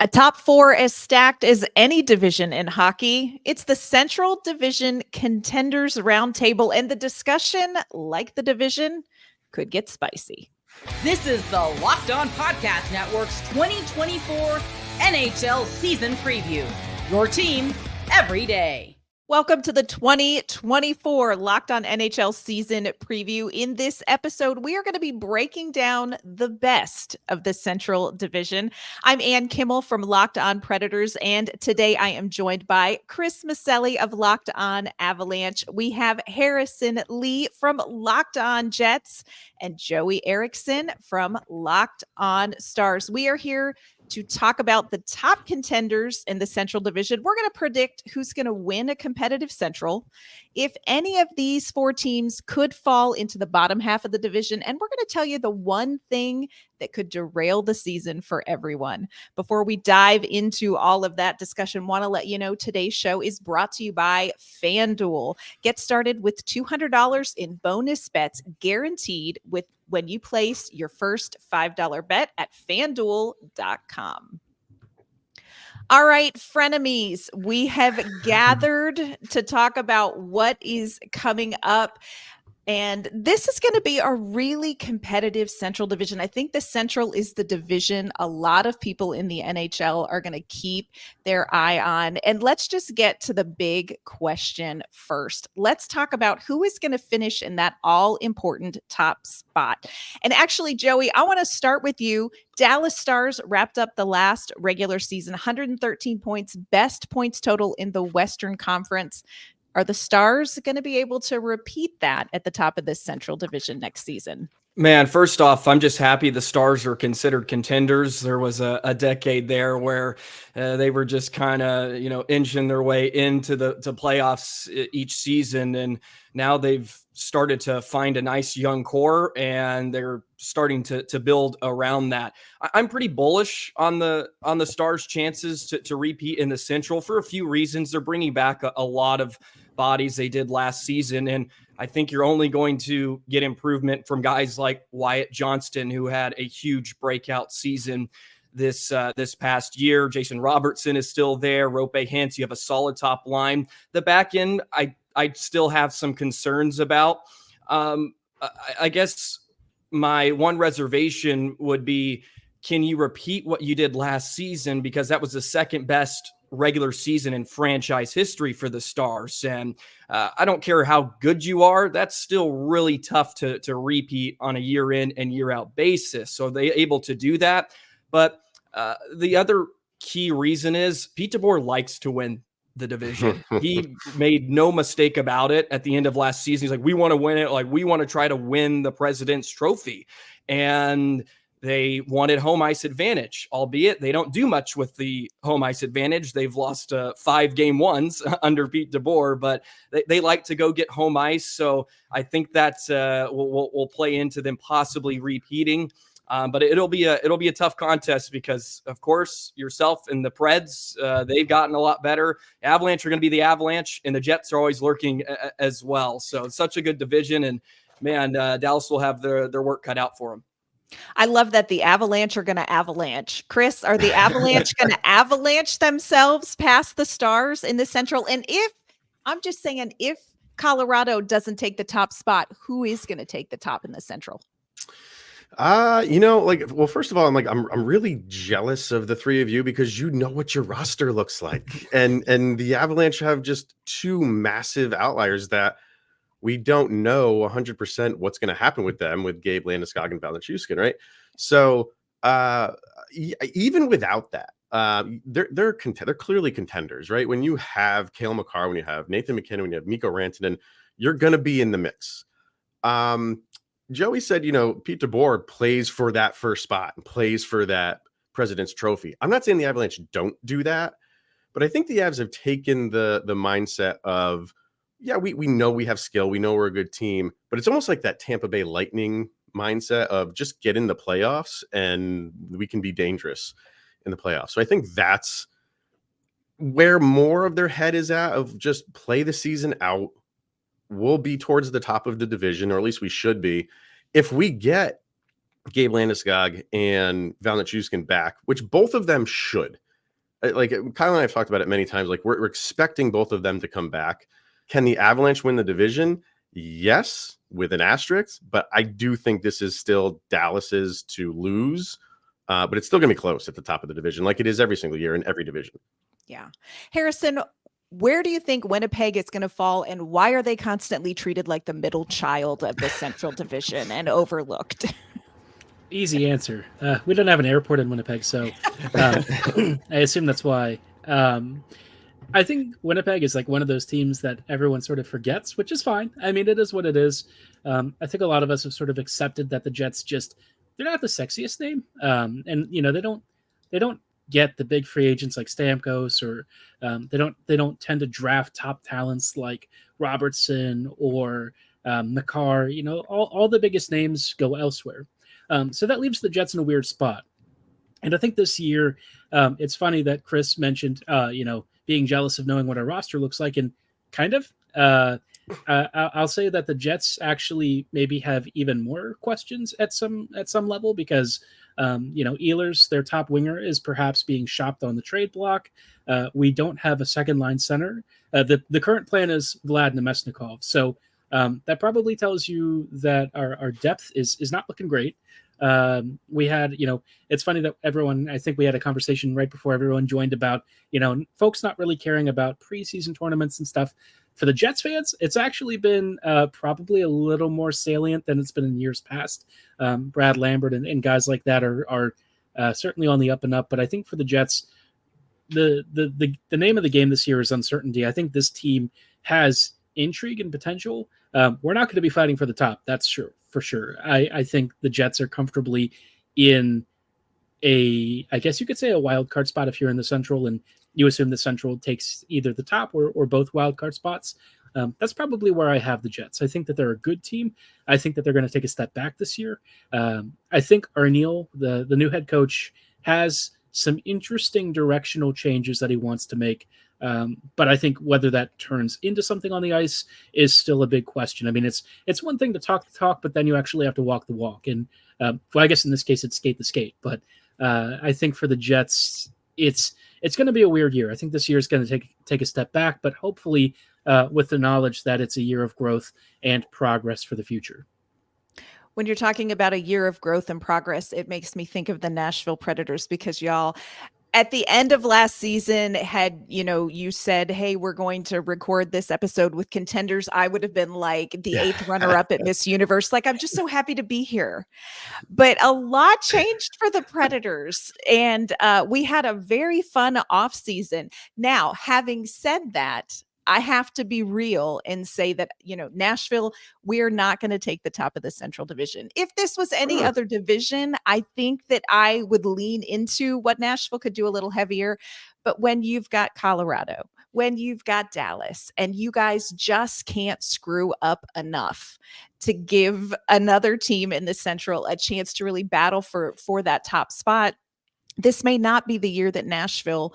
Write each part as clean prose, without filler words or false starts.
A top four as stacked as any division in hockey. It's the Central Division Contenders Roundtable, and the discussion, like the division, could get spicy. This is the Locked On Podcast Network's 2024 NHL Season Preview. Your team every day. Welcome to the 2024 Locked On NHL Season Preview. In this episode, we are going to be breaking down the best of the Central Division. I'm Kimmel from Locked On Predators, and today I am joined by Chris Micieli of Locked On Avalanche. We have Harrison Lee from Locked On Jets and Joey Erickson from Locked On Stars. We are here to talk about the top contenders in the Central Division. We're going to predict who's going to win a competitive Central, if any of these four teams could fall into the bottom half of the division, and we're going to tell you the one thing that could derail the season for everyone. Before we dive into all of that discussion, want to let you know today's show is brought to you by FanDuel. Get started with $200 in bonus bets guaranteed when you place your first $5 bet at FanDuel.com. All right, frenemies, we have gathered to talk about what is coming up. And this is going to be a really competitive Central Division. I think the Central is the division a lot of people in the NHL are going to keep their eye on. And let's just get to the big question first. Let's talk about who is going to finish in that all-important top spot. And actually, Joey, I want to start with you. Dallas Stars wrapped up the last regular season, 113 points, best points total in the Western Conference. Are the Stars going to be able to repeat that at the top of this Central Division next season? Man, first off, I'm just happy the Stars are considered contenders. There was a decade there where they were just kind of, inching their way into the playoffs each season. And now they've started to find a nice young core and they're starting to build around that. I'm pretty bullish on the Stars' chances to repeat in the Central for a few reasons. They're bringing back a lot of bodies they did last season. And I think you're only going to get improvement from guys like Wyatt Johnston, who had a huge breakout season this past year. Jason Robertson is still there. Rope Hintz, you have a solid top line. The back end, I still have some concerns about. I guess my one reservation would be, can you repeat what you did last season? Because that was the second best regular season in franchise history for the Stars. And I don't care how good you are, that's still really tough to repeat on a year in and year out basis. So they're able to do that. But the other key reason is Pete DeBoer likes to win the division. He made no mistake about it at the end of last season. He's like, we want to win it. Like, we want to try to win the President's Trophy. And they wanted home ice advantage, albeit they don't do much with the home ice advantage. They've lost 5 game ones under Pete DeBoer, but they like to go get home ice. So I think that will play into them possibly repeating. But it'll be a tough contest because, of course, yourself and the Preds, they've gotten a lot better. Avalanche are going to be the Avalanche, and the Jets are always lurking as well. So it's such a good division, and man, Dallas will have their work cut out for them. I love that the Avalanche are going to avalanche. Chris, are the Avalanche going to avalanche themselves past the Stars in the Central? And if Colorado doesn't take the top spot, who is going to take the top in the Central? First of all, I'm really jealous of the three of you because you know what your roster looks like. And the Avalanche have just two massive outliers that we don't know 100% what's going to happen with them, with Gabe Landeskog and Valachuskin, right? So even without that, they're clearly contenders, right? When you have Cale Makar, when you have Nathan McKinnon, when you have Mikko Rantanen, you're going to be in the mix. Joey said, Pete DeBoer plays for that first spot and plays for that President's Trophy. I'm not saying the Avalanche don't do that, but I think the Avs have taken the mindset of, yeah, we know we have skill. We know we're a good team, but it's almost like that Tampa Bay Lightning mindset of just get in the playoffs and we can be dangerous in the playoffs. So I think that's where more of their head is at, of just play the season out. We'll be towards the top of the division, or at least we should be. If we get Gabe Landeskog and Valachuskin back, which both of them should, like Kyle and I have talked about it many times. Like we're expecting both of them to come back. Can the Avalanche win the division? Yes, with an asterisk, but I do think this is still Dallas's to lose. But it's still going to be close at the top of the division, like it is every single year in every division. Yeah. Harrison, where do you think Winnipeg is going to fall, and why are they constantly treated like the middle child of the Central Division and overlooked? Easy answer. We don't have an airport in Winnipeg, so I assume that's why. I think Winnipeg is like one of those teams that everyone sort of forgets, which is fine. I mean, it is what it is. I think a lot of us have sort of accepted that the Jets they're not the sexiest name. And you know, they don't get the big free agents like Stamkos, or they don't tend to draft top talents like Robertson or Makar. You know, all the biggest names go elsewhere. So that leaves the Jets in a weird spot. And I think this year, it's funny that Chris mentioned, being jealous of knowing what our roster looks like, and kind of. I'll say that the Jets actually maybe have even more questions at some level, because Ehlers, their top winger, is perhaps being shopped on the trade block. We don't have a second line center. The current plan is Vlad Nemesnikov, so that probably tells you that our depth is not looking great. We had, it's funny that I think we had a conversation right before everyone joined about, folks not really caring about preseason tournaments and stuff. For the Jets fans, it's actually been probably a little more salient than it's been in years past. Brad Lambert and guys like that are certainly on the up and up. But I think for the Jets, the name of the game this year is uncertainty. I think this team has intrigue and potential. We're not going to be fighting for the top. That's sure. For sure. I think the Jets are comfortably in I guess you could say a wild card spot if you're in the Central and you assume the Central takes either the top or both wild card spots. That's probably where I have the Jets. I think that they're a good team. I think that they're going to take a step back this year. I think Arneal, the new head coach, has some interesting directional changes that he wants to make. But I think whether that turns into something on the ice is still a big question. I mean, it's one thing to talk the talk, but then you actually have to walk the walk. And I guess in this case, it's skate the skate. But I think for the Jets, it's going to be a weird year. I think this year is going to take a step back, but hopefully with the knowledge that it's a year of growth and progress for the future. When you're talking about a year of growth and progress, it makes me think of the Nashville Predators, because y'all, at the end of last season, had, you said, hey, we're going to record this episode with contenders, I would have been like the 8th runner-up at Miss Universe. Like, I'm just so happy to be here. But a lot changed for the Predators, and we had a very fun offseason. Now, having said that, I have to be real and say that, Nashville, we're not going to take the top of the Central Division. If this was any other division, I think that I would lean into what Nashville could do a little heavier. But when you've got Colorado, when you've got Dallas, and you guys just can't screw up enough to give another team in the Central a chance to really battle for that top spot, this may not be the year that Nashville,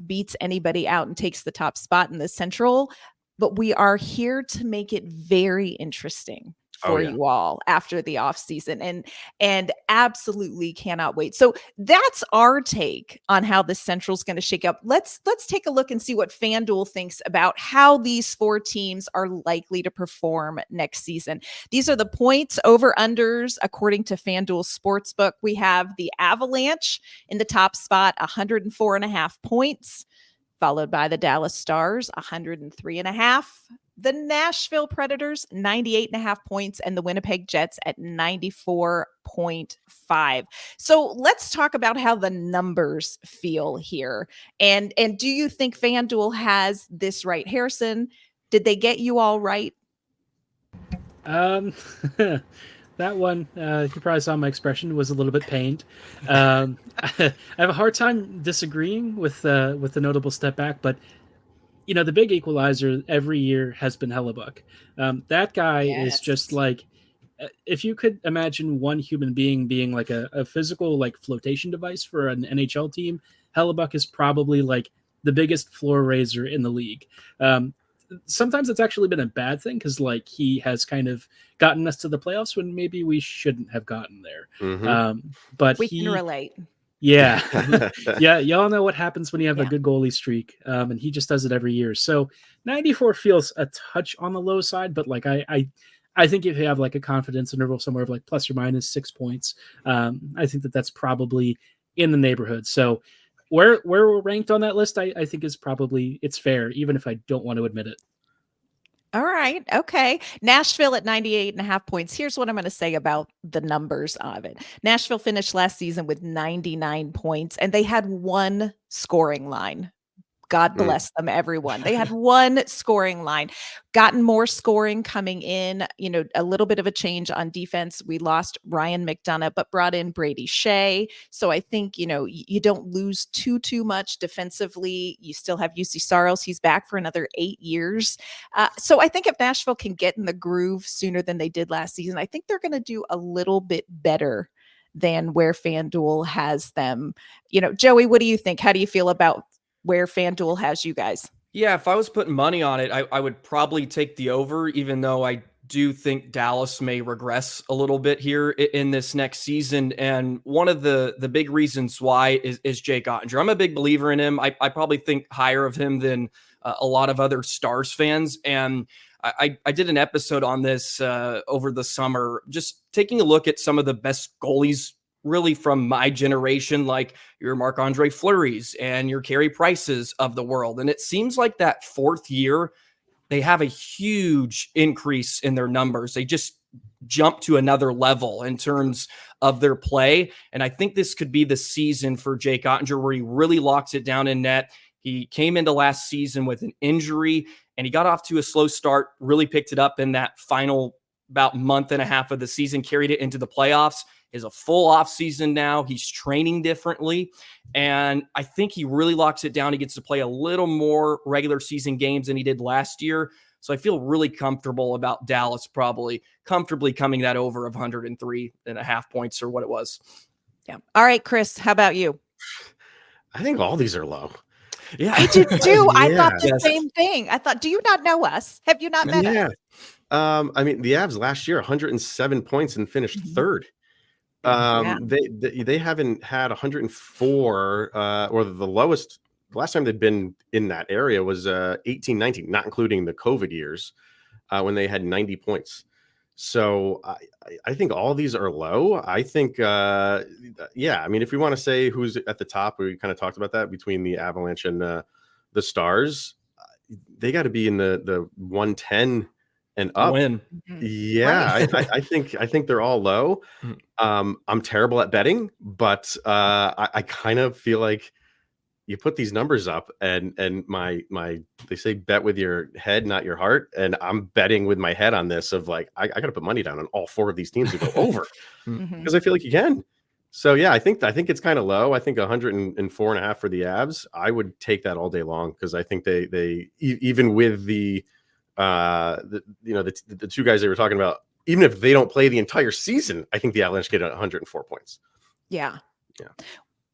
beats anybody out and takes the top spot in the Central, but we are here to make it very interesting for you all after the offseason, and absolutely cannot wait. So that's our take on how the Central is going to shake up. Let's take a look and see what FanDuel thinks about how these 4 teams are likely to perform next season. These are the points over unders according to FanDuel Sportsbook. We have the Avalanche in the top spot, 104.5 points, followed by the Dallas Stars, 103.5. The Nashville Predators, 98.5 points, and the Winnipeg Jets at 94.5. So let's talk about how the numbers feel here. And do you think FanDuel has this right? Harrison, did they get you all right? That one, you probably saw my expression, was a little bit pained. I have a hard time disagreeing with the notable step back, but the big equalizer every year has been Hellebuck. That guy is just like, if you could imagine one human being like a physical like flotation device for an NHL team, Hellebuck is probably like the biggest floor raiser in the league. Sometimes it's actually been a bad thing, because like he has kind of gotten us to the playoffs when maybe we shouldn't have gotten there. Mm-hmm. But we can relate. Yeah. Yeah. Y'all know what happens when you have a Yeah. good goalie streak. And he just does it every year. So 94 feels a touch on the low side, but like I think if you have like a confidence interval somewhere of like plus or minus 6 points, I think that's probably in the neighborhood. So where we're ranked on that list, I think is probably it's fair, even if I don't want to admit it. All right. Okay. Nashville at 98.5 points. Here's what I'm going to say about the numbers of it. Nashville finished last season with 99 points, and they had one scoring line. God Mm. bless them, everyone. They had one scoring line, gotten more scoring coming in, a little bit of a change on defense. We lost Ryan McDonough, but brought in Brady Shea. So I think, you don't lose too much defensively. You still have UC Saros. He's back for another 8 years. So I think if Nashville can get in the groove sooner than they did last season, I think they're going to do a little bit better than where FanDuel has them. Joey, what do you think? How do you feel about where FanDuel has you guys? Yeah, if I was putting money on it, I would probably take the over, even though I do think Dallas may regress a little bit here in this next season. And one of the big reasons why is Jake Ottinger. I'm a big believer in him. I probably think higher of him than a lot of other Stars fans. And I did an episode on this over the summer, just taking a look at some of the best goalies really from my generation, like your Marc-Andre Fleury's and your Carey Prices of the world. And it seems like that fourth year, they have a huge increase in their numbers. They just jump to another level in terms of their play. And I think this could be the season for Jake Ottinger where he really locks it down in net. He came into last season with an injury and he got off to a slow start, really picked it up in that final about month and a half of the season, carried it into the playoffs. Is a full off season now. He's training differently. And I think he really locks it down. He gets to play a little more regular season games than he did last year. So I feel really comfortable about Dallas probably comfortably coming that over of 103.5 points or what it was. Yeah. All right, Chris, how about you? I think all these are low. Yeah. I did too. I Yeah. thought the Yes. same thing. I thought, do you not know us? Have you not met Yeah. us? I mean, the Avs last year, 107 points and finished third. Yeah. They haven't had 104 or the lowest. The last time they'd been in that area was 18-19, not including the COVID years when they had 90 points. So I think all these are low. I think, I mean, if we want to say who's at the top, we kind of talked about that between the Avalanche and the Stars. They got to be in the 110 and up. Win. Yeah, Right. I think they're all low. I'm terrible at betting, but I kind of feel like you put these numbers up and my they say bet with your head, not your heart. And I'm betting with my head on this of like, I got to put money down on all four of these teams to go over because I feel like you can. So yeah, I think it's kind of low. I think 104.5 for the Avs. I would take that all day long because I think they even with the two guys they were talking about, even if they don't play the entire season, I think the Avalanche get 104 points. Yeah. Yeah.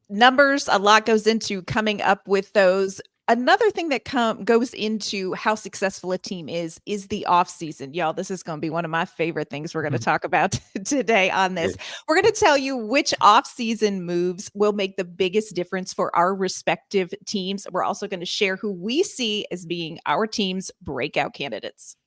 Numbers, a lot goes into coming up with those. Another thing that goes into how successful a team is the offseason. Y'all, this is going to be one of my favorite things we're going to talk about today on this. We're going to tell you which offseason moves will make the biggest difference for our respective teams. We're also going to share who we see as being our team's breakout candidates.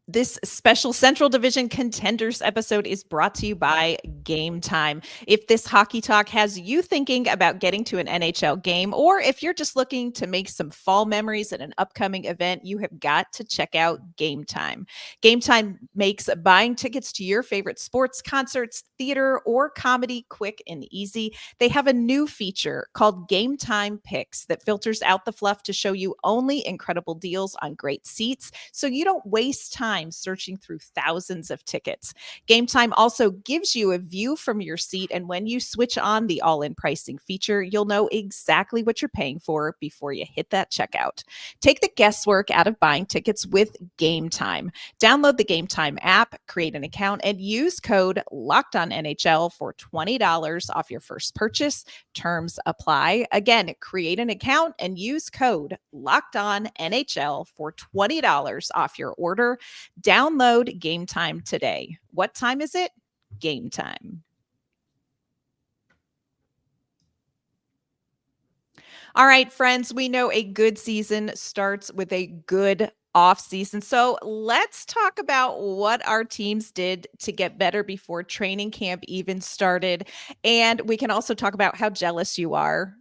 This special Central Division Contenders episode is brought to you by Game Time. If this hockey talk has you thinking about getting to an NHL game, or if you're just looking to make some fall memories at an upcoming event, you have got to check out Game Time. Game Time makes buying tickets to your favorite sports, concerts, theater, or comedy quick and easy. They have a new feature called Game Time Picks that filters out the fluff to show you only incredible deals on great seats, so you don't waste time searching through thousands of tickets. Game Time also gives you a view from your seat, and when you switch on the all-in pricing feature, you'll know exactly what you're paying for before you hit that checkout. Take the guesswork out of buying tickets with Game Time. Download the Game Time app, create an account, and use code LOCKEDONNHL for $20 off your first purchase. Terms apply. Again, create an account and use code LOCKEDONNHL for $20 off your order. Download Game Time today. What time is it? game time. All right, friends, we know a good season starts with a good off season. So let's talk about what our teams did to get better before training camp even started. And we can also talk about how jealous you are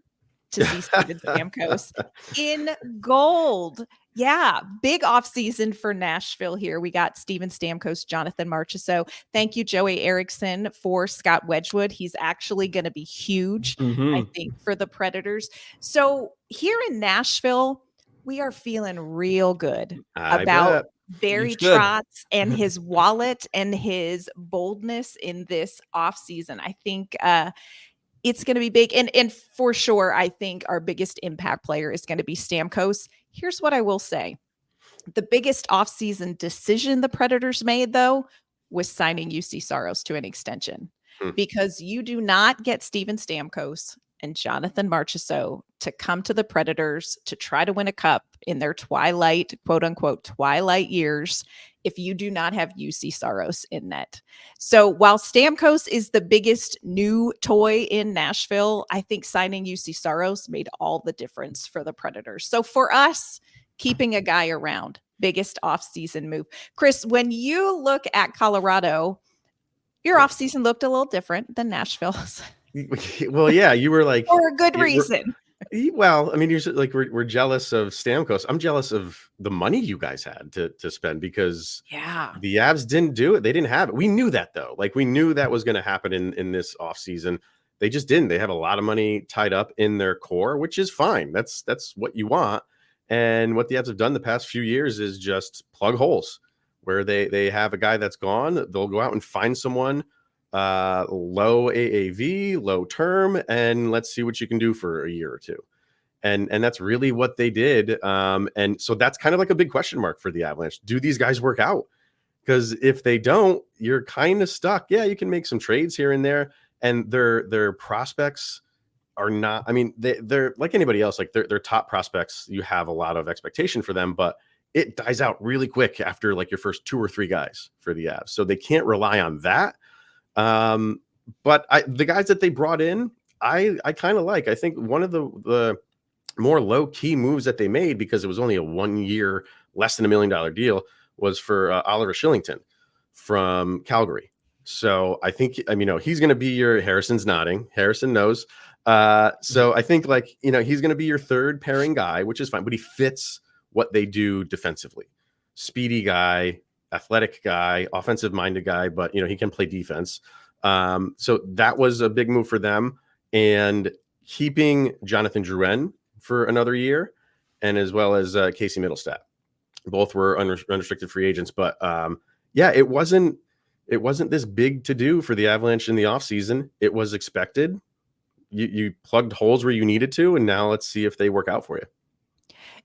to see Steven Stamkos in gold. Yeah, big offseason for Nashville here. We got Steven Stamkos, Jonathan Marchessault. Thank you, Joey Erickson, for Scott Wedgwood. He's actually going to be huge, I think, for the Predators. So here in Nashville, we are feeling real good about Barry Trotz and his wallet and his boldness in this offseason. I think it's going to be big. And for sure, I think our biggest impact player is going to be Stamkos. Here's what I will say. The biggest offseason decision the Predators made, though, was signing UC Saros to an extension. Because you do not get Steven Stamkos and Jonathan Marchessault to come to the Predators to try to win a cup in their twilight, quote unquote, twilight years if you do not have UC Saros in net. So while Stamkos is the biggest new toy in Nashville, I think signing UC Saros made all the difference for the Predators. So for us, keeping a guy around, biggest offseason move. Chris, when you look at Colorado, your offseason looked a little different than Nashville's. Well, yeah, you were like, for a good reason. Well, I mean, you're like, we're jealous of Stamkos. I'm jealous of the money you guys had to spend because the Avs didn't do it. They didn't have it. We knew that though. Like we knew that was going to happen in this offseason. They just didn't. They have a lot of money tied up in their core, which is fine. That's what you want. And what the Avs have done the past few years is just plug holes where they have a guy that's gone. They'll go out and find someone low AAV, low term, and let's see what you can do for a year or two. And that's really what they did. And so that's kind of like a big question mark for the Avalanche. Do these guys work out? Because if they don't, you're kind of stuck. Yeah, you can make some trades here and there, and their prospects are not. I mean, they're like anybody else. Like they're top prospects. You have a lot of expectation for them, but it dies out really quick after like your first 2 or 3 guys for the Avs. So they can't rely on that. But the guys that they brought in, I kind of like. I think one of the more low key moves that they made, because it was only a 1 year, less than $1 million deal, was for Oliver Shillington from Calgary. So I think, I mean, he's going to be your Harrison's nodding. Harrison knows. So I think he's going to be your third pairing guy, which is fine, but he fits what they do defensively. Speedy guy, athletic guy, offensive minded guy, but he can play defense. So that was a big move for them, and keeping Jonathan Drouin for another year, and as well as Casey Middlestat. Both were unrestricted free agents, but it wasn't this big to do for the Avalanche in the offseason. It was expected. You plugged holes where you needed to, and now let's see if they work out for you.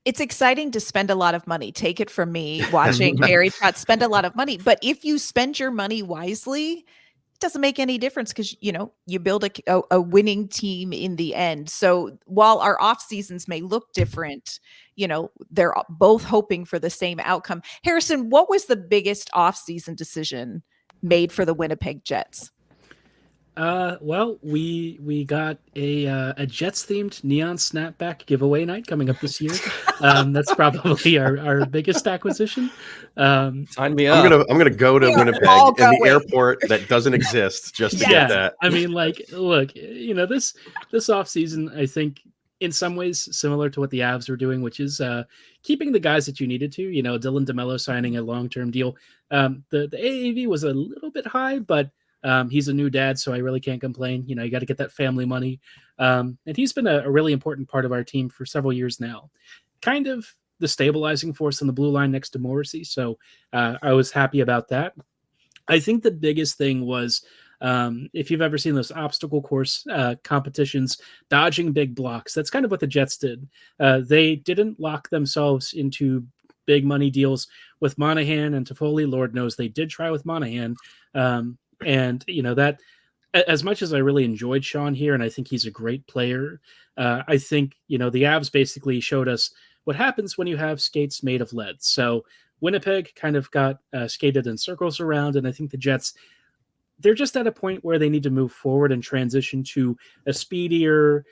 It's exciting to spend a lot of money. Take it from me, watching Barry Trotz spend a lot of money. But if you spend your money wisely, it doesn't make any difference because, you build a winning team in the end. So while our off seasons may look different, they're both hoping for the same outcome. Harrison, what was the biggest off season decision made for the Winnipeg Jets? Well, we got a Jets themed neon snapback giveaway night coming up this year. That's probably our biggest acquisition. Sign me up. I'm gonna go to Winnipeg in the airport that doesn't exist just to get that. I mean, look, this off season, I think in some ways similar to what the Avs were doing, which is keeping the guys that you needed to. Dylan DeMello signing a long-term deal. The AAV was a little bit high, but he's a new dad, so I really can't complain. You got to get that family money. And he's been a really important part of our team for several years now. Kind of the stabilizing force on the blue line next to Morrissey. So I was happy about that. I think the biggest thing was, if you've ever seen those obstacle course competitions, dodging big blocks, that's kind of what the Jets did. They didn't lock themselves into big money deals with Monahan and Toffoli. Lord knows they did try with Monahan. And that, as much as I really enjoyed Sean here, and I think he's a great player, I think the Avs basically showed us what happens when you have skates made of lead. So Winnipeg kind of got skated in circles around, and I think the Jets they're just at a point where they need to move forward and transition to a speedier,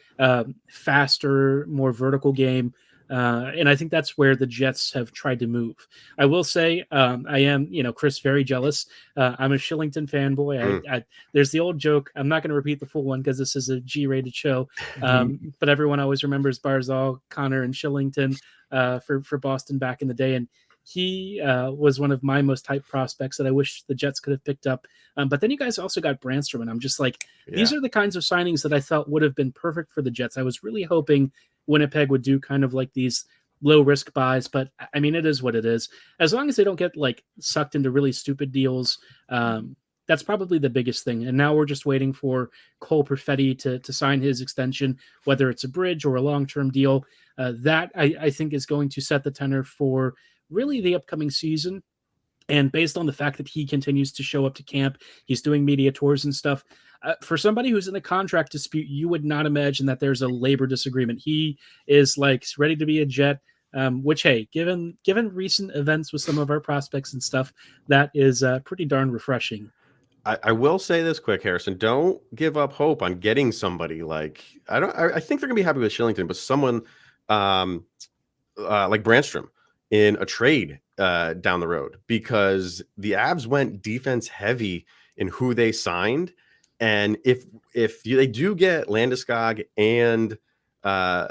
faster, more vertical game. And I think that's where the Jets have tried to move. I will say, I am, Chris, very jealous. I'm a Shillington fanboy. There's the old joke. I'm not going to repeat the full one because this is a G-rated show. But everyone always remembers Barzal, Connor, and Shillington for Boston back in the day. And he was one of my most hyped prospects that I wish the Jets could have picked up. But then you guys also got Brandstrom, and I'm just like, these are the kinds of signings that I felt would have been perfect for the Jets. I was really hoping Winnipeg would do kind of like these low risk buys, but I mean, it is what it is. As long as they don't get like sucked into really stupid deals, that's probably the biggest thing. And now we're just waiting for Cole Perfetti to sign his extension, whether it's a bridge or a long-term deal. That I think is going to set the tenor for really the upcoming season. And based on the fact that he continues to show up to camp, he's doing media tours and stuff. For somebody who's in a contract dispute, you would not imagine that there's a labor disagreement. He is like ready to be a Jet, which, hey, given recent events with some of our prospects and stuff, that is pretty darn refreshing. I will say this quick, Harrison. Don't give up hope on getting somebody like I think they're gonna be happy with Shillington, but someone like Brandstrom in a trade down the road, because the Avs went defense heavy in who they signed. And if they do get Landeskog and I'm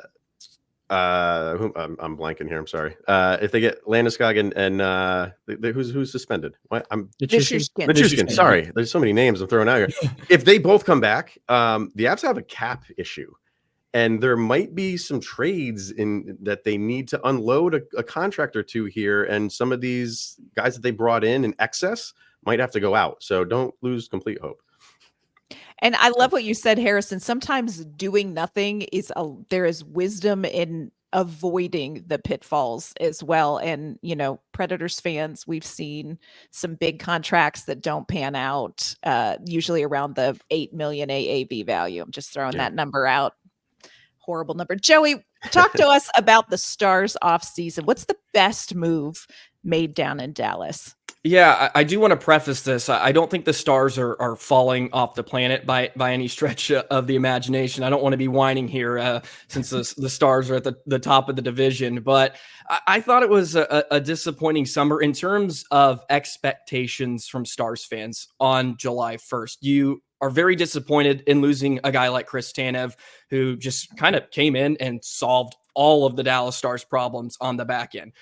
blanking here. I'm sorry. If they get Landeskog and who's suspended? What? Nichushkin. Sorry, there's so many names I'm throwing out here. If they both come back, the Avs have a cap issue, and there might be some trades in that they need to unload a contract or two here, and some of these guys that they brought in excess might have to go out. So don't lose complete hope. And I love what you said, Harrison. Sometimes doing nothing there is wisdom in avoiding the pitfalls as well. And, Predators fans, we've seen some big contracts that don't pan out, usually around the 8 million AAV value. I'm just throwing that number out. Horrible number. Joey, talk to us about the Stars offseason. What's the best move made down in Dallas? Yeah, I do want to preface this. I don't think the Stars are falling off the planet by any stretch of the imagination. I don't want to be whining here since the Stars are at the top of the division. But I thought it was a disappointing summer in terms of expectations from Stars fans on July 1st. You are very disappointed in losing a guy like Chris Tanev, who just kind of came in and solved all of the Dallas Stars problems on the back end.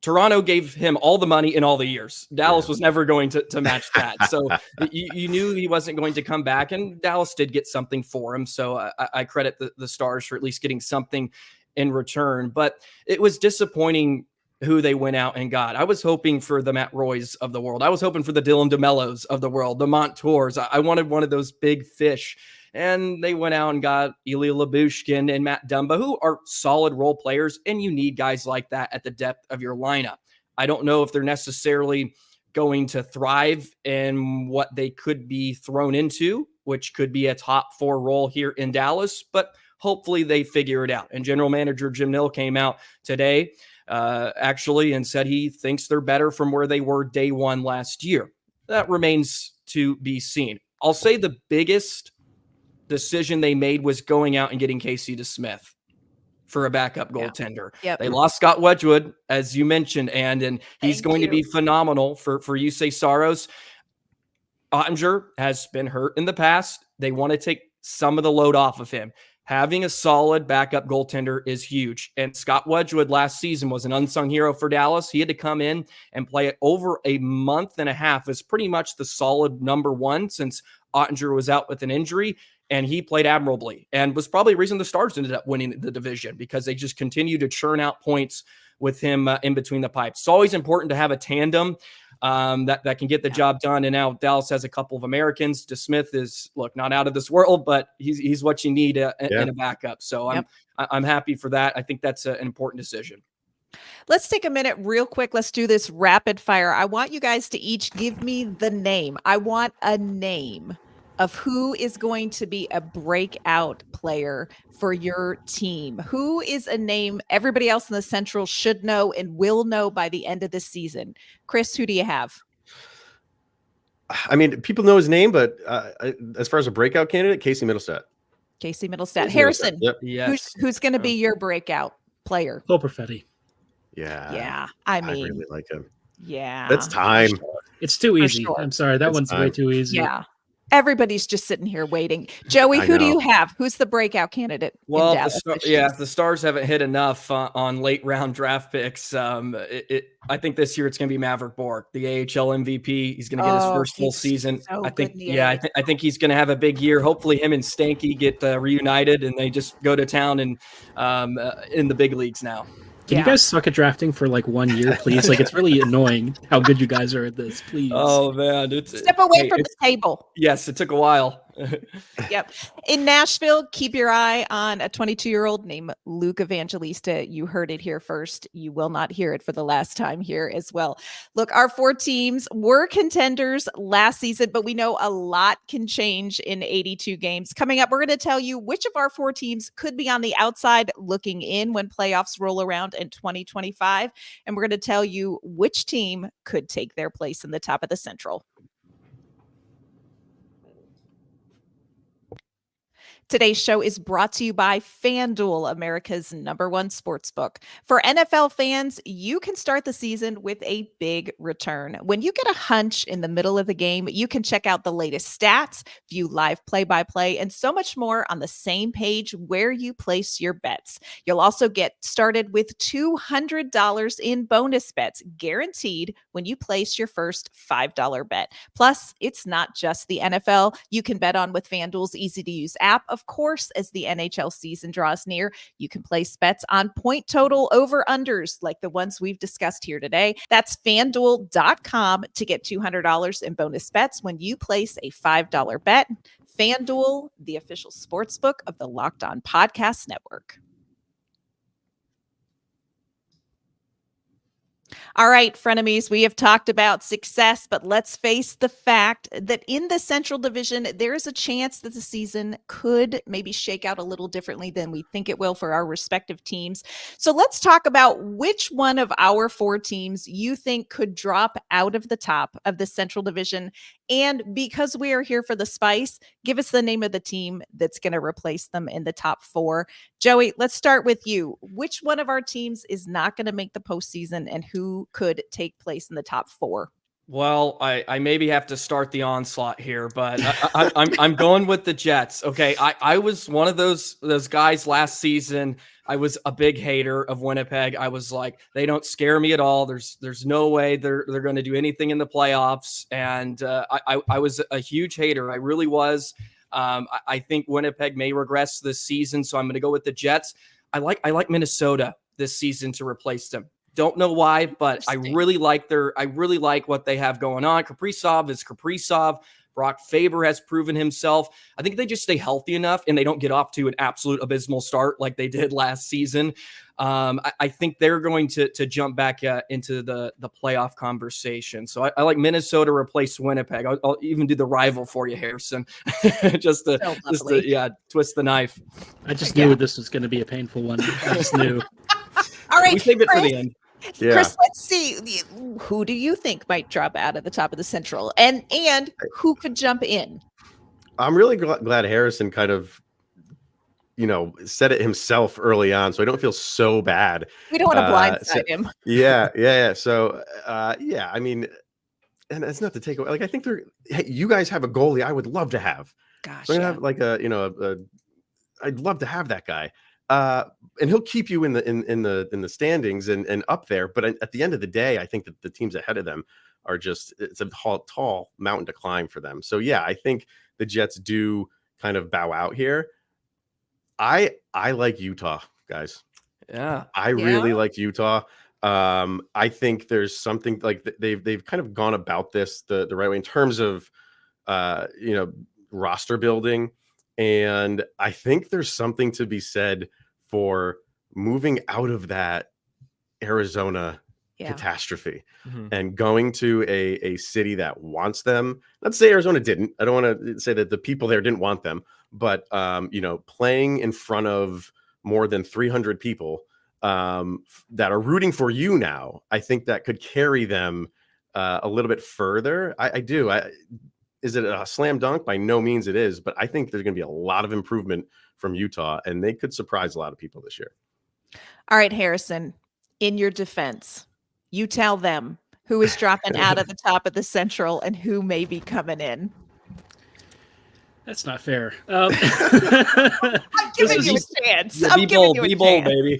Toronto gave him all the money in all the years. Dallas was never going to match that. So you knew he wasn't going to come back, and Dallas did get something for him. So I credit the Stars for at least getting something in return. But it was disappointing who they went out and got. I was hoping for the Matt Roys of the world. I was hoping for the Dylan DeMellos of the world, the Montours. I wanted one of those big fish. And they went out and got Ilya Lyubushkin and Matt Dumba, who are solid role players, and you need guys like that at the depth of your lineup. I don't know if they're necessarily going to thrive in what they could be thrown into, which could be a top 4 role here in Dallas, but hopefully they figure it out. And general manager Jim Nill came out today actually and said he thinks they're better from where they were day one last year. That remains to be seen. I'll say the biggest decision they made was going out and getting Casey DeSmith for a backup goaltender. Yep. They lost Scott Wedgwood, as you mentioned, and he's going to be phenomenal for UC Saros. Ottinger has been hurt in the past. They want to take some of the load off of him. Having a solid backup goaltender is huge. And Scott Wedgwood last season was an unsung hero for Dallas. He had to come in and play it over a month and a half as pretty much the solid number one since Ottinger was out with an injury. And he played admirably and was probably the reason the Stars ended up winning the division, because they just continue to churn out points with him in between the pipes. It's always important to have a tandem that can get the job done. And now Dallas has a couple of Americans. DeSmith is, not out of this world, but he's what you need in a backup. So I'm happy for that. I think that's an important decision. Let's take a minute real quick. Let's do this rapid fire. I want you guys to each give me the name. I want a name of who is going to be a breakout player for your team. Who is a name everybody else in the Central should know and will know by the end of the season? Chris, who do you have? I mean, people know his name, but as far as a breakout candidate, Casey Middlestat. Casey Middlestat. Harrison, Yep. Yes. who's going to be your breakout player? Cole Perfetti. Yeah, I mean, really like him. yeah, That's time. It's too easy. sure. I'm sorry. That one's way too easy. Yeah. Everybody's just sitting here waiting. Joey, who do you have? Who's the breakout candidate? Well, in Dallas if the Stars haven't hit enough on late round draft picks, I think this year it's going to be Maverick Bork, the AHL MVP. He's going to get his first full season. So I think, I think he's going to have a big year. Hopefully, him and Stanky get reunited and they just go to town and in the big leagues now. Can you guys suck at drafting for like 1 year, please? Like, it's really annoying how good you guys are at this, please. Oh, man. Step away from the table. Yes, it took a while. Yep. In Nashville, keep your eye on a 22-year-old named Luke Evangelista. You heard it here first. You will not hear it for the last time here as well. Look, our 4 teams were contenders last season, but we know a lot can change in 82 games. Coming up, we're going to tell you which of our 4 teams could be on the outside looking in when playoffs roll around in 2025. And we're going to tell you which team could take their place in the top of the Central. Today's show is brought to you by FanDuel, America's #1 sportsbook. For NFL fans, you can start the season with a big return. When you get a hunch in the middle of the game, you can check out the latest stats, view live play-by-play, and so much more on the same page where you place your bets. You'll also get started with $200 in bonus bets, guaranteed when you place your first $5 bet. Plus, it's not just the NFL. You can bet on with FanDuel's easy-to-use app. Of course, as the NHL season draws near, you can place bets on point total over-unders like the ones we've discussed here today. That's FanDuel.com to get $200 in bonus bets when you place a $5 bet. FanDuel, the official sportsbook of the Locked On Podcast Network. All right, frenemies, we have talked about success, but let's face the fact that in the Central Division, there is a chance that the season could maybe shake out a little differently than we think it will for our respective teams. So let's talk about which one of our 4 teams you think could drop out of the top of the Central Division. And because we are here for the spice, give us the name of the team that's going to replace them in the top 4. Joey, let's start with you. Which one of our teams is not going to make the postseason and who could take place in the top 4? Well, I maybe have to start the onslaught here, but I'm going with the Jets. Okay, I was one of those guys last season. I was a big hater of Winnipeg. I was like, they don't scare me at all. There's no way they're going to do anything in the playoffs, and I was a huge hater. I really was. I think Winnipeg may regress this season, so I'm going to go with the Jets. I like Minnesota this season to replace them. Don't know why, but I really like what they have going on. Kaprizov is Kaprizov. Brock Faber has proven himself. I think they just stay healthy enough and they don't get off to an absolute abysmal start like they did last season. I think they're going to jump back into the playoff conversation. So I like Minnesota replace Winnipeg. I'll even do the rival for you, Harrison, just to twist the knife. I just knew this was going to be a painful one. I just knew. All right, we saved it for the end. Yeah. Chris, let's see. Who do you think might drop out of the top of the Central, and who could jump in? I'm really glad Harrison kind of, said it himself early on, so I don't feel so bad. We don't want to blindside him. Yeah. So, I mean, and it's not to take away. Like, I think you guys have a goalie I would love to have. Gosh, so I'm gonna have I'd love to have that guy. And he'll keep you in the standings and up there. But at the end of the day, I think that the teams ahead of them are it's a tall mountain to climb for them. So yeah, I think the Jets do kind of bow out here. I like Utah, guys. Yeah, I really like Utah. I think there's something like they've kind of gone about this the right way in terms of roster building. And I think there's something to be said for moving out of that Arizona catastrophe and going to a city that wants them. Let's say Arizona didn't. I don't want to say that the people there didn't want them, but playing in front of more than 300 people that are rooting for you now, I think that could carry them a little bit further. I do. Is it a slam dunk? By no means it is, but I think there's going to be a lot of improvement from Utah, and they could surprise a lot of people this year. All right, Harrison, in your defense, you tell them who is dropping out of the top of the Central and who may be coming in. That's not fair. I'm giving you a chance. I'm giving you a chance, baby.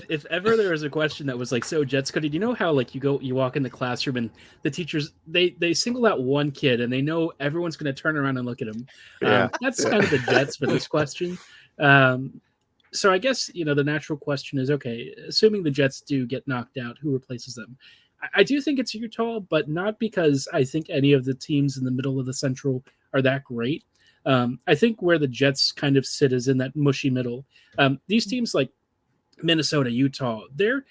if ever there was a question that was like, so Jets Cody, do you know how like you walk in the classroom and the teachers they single out one kid and they know everyone's going to turn around and look at him. That's kind of the Jets for this question. So I guess the natural question is, okay, assuming the Jets do get knocked out, who replaces them? I do think it's Utah, but not because I think any of the teams in the middle of the Central are that great. I think where the Jets kind of sit is in that mushy middle. These teams like Minnesota, Utah, they're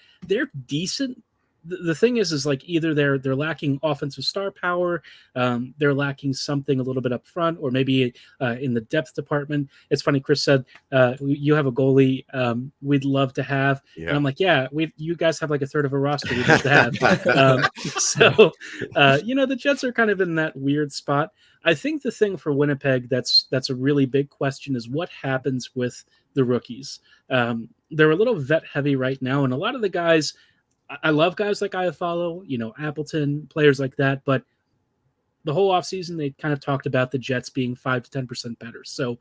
decent. The thing is like either they're lacking offensive star power, they're lacking something a little bit up front, or maybe in the depth department. It's funny, Chris said you have a goalie we'd love to have, and I'm like, you guys have like a third of a roster we'd love to have. The Jets are kind of in that weird spot. I think the thing for Winnipeg that's a really big question is what happens with the rookies. They're a little vet heavy right now, and a lot of the guys. I love guys like Iafallo, Appleton, players like that, but the whole offseason they kind of talked about the Jets being 5 to 10% better. So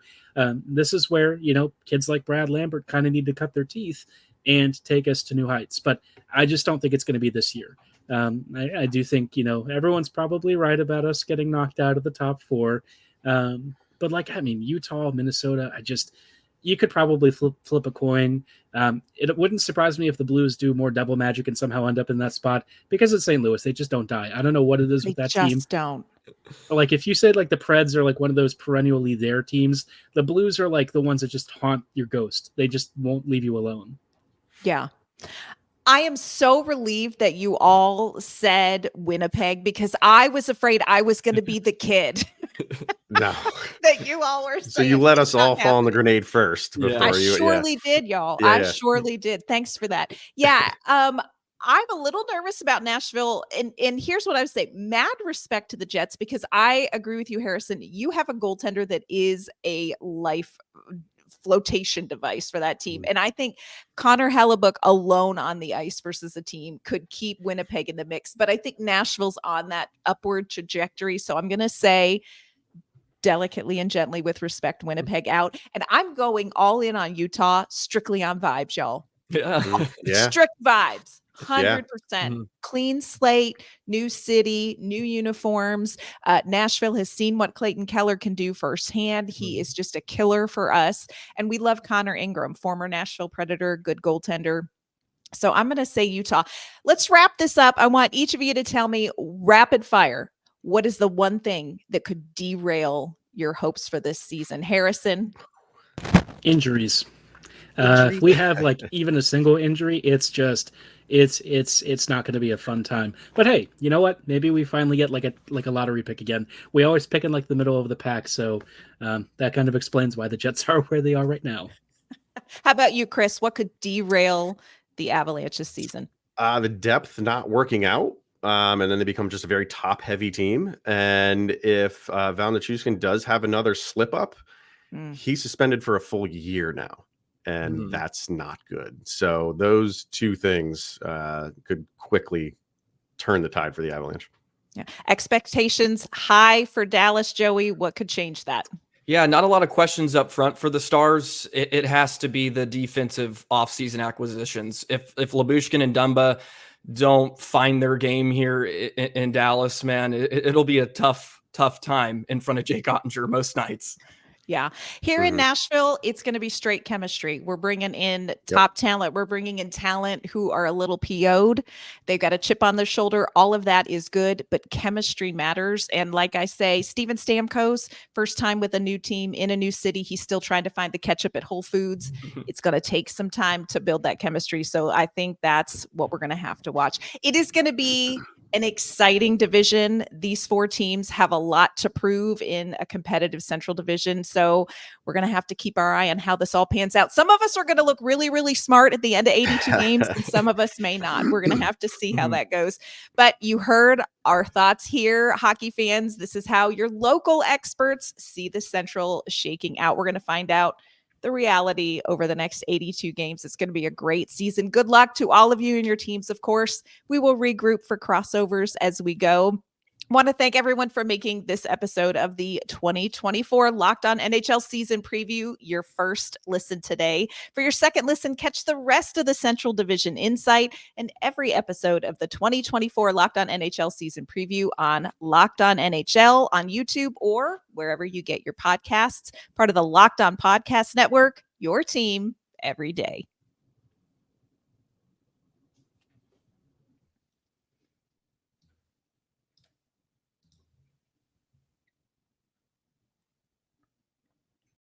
this is where, kids like Brad Lambert kind of need to cut their teeth and take us to new heights. But I just don't think it's going to be this year. I do think, everyone's probably right about us getting knocked out of the top 4. But Utah, Minnesota, you could probably flip a coin. It wouldn't surprise me if the Blues do more double magic and somehow end up in that spot because it's St. Louis. They just don't die. I don't know what it is with that team. They just don't. Like if you said like the Preds are like one of those perennially there teams, the Blues are like the ones that just haunt your ghost. They just won't leave you alone. Yeah. I am so relieved that you all said Winnipeg because I was afraid I was going to be the kid. No. That you all were saying. So you let us all fall on the grenade first before I surely did, y'all. I surely did. Thanks for that. Yeah. I'm a little nervous about Nashville. And here's what I would say. Mad respect to the Jets because I agree with you, Harrison. You have a goaltender that is a life flotation device for that team. And I think Connor Hellebuck alone on the ice versus a team could keep Winnipeg in the mix. But I think Nashville's on that upward trajectory. So I'm going to say delicately and gently with respect, Winnipeg out. And I'm going all in on Utah, strictly on vibes, y'all. Yeah. Strict vibes. 100% clean slate, new city, new uniforms. Nashville has seen what Clayton Keller can do firsthand. He is just a killer for us. And we love Connor Ingram, former Nashville Predator, good goaltender. So I'm going to say Utah. Let's wrap this up. I want each of you to tell me rapid fire. What is the one thing that could derail your hopes for this season? Harrison? Injuries. If we have like even a single injury, it's not going to be a fun time. But hey, you know what? Maybe we finally get like a lottery pick again. We always pick in like the middle of the pack, so that kind of explains why the Jets are where they are right now. How about you, Chris? What could derail the Avalanche this season? The depth not working out. And then they become just a very top-heavy team. And if Val Nichushkin does have another slip-up, he's suspended for a full year now. And that's not good. So those two things could quickly turn the tide for the Avalanche. Yeah. Expectations high for Dallas, Joey. What could change that? Yeah, not a lot of questions up front for the Stars. It has to be the defensive offseason acquisitions. If Lyubushkin and Dumba don't find their game here in Dallas, man, it'll be a tough time in front of Jake Ottinger most nights. Yeah. Here in Nashville, it's going to be straight chemistry. We're bringing in top talent. We're bringing in talent who are a little PO'd. They've got a chip on their shoulder. All of that is good, but chemistry matters. And like I say, Steven Stamkos, first time with a new team in a new city. He's still trying to find the ketchup at Whole Foods. It's going to take some time to build that chemistry. So I think that's what we're going to have to watch. It is going to be an exciting division. These 4 teams have a lot to prove in a competitive Central Division. So we're going to have to keep our eye on how this all pans out. Some of us are going to look really, really smart at the end of 82 games, and some of us may not. We're going to have to see how that goes. But you heard our thoughts here, hockey fans. This is how your local experts see the Central shaking out. We're going to find out the reality over the next 82 games. It's going to be a great season. Good luck to all of you and your teams, of course. We will regroup for crossovers as we go. Want to thank everyone for making this episode of the 2024 Locked On NHL season preview your first listen today. For your second listen, catch the rest of the Central Division insight and every episode of the 2024 Locked On NHL season preview on Locked On NHL on YouTube or wherever you get your podcasts. Part of the Locked On Podcast Network, your team every day.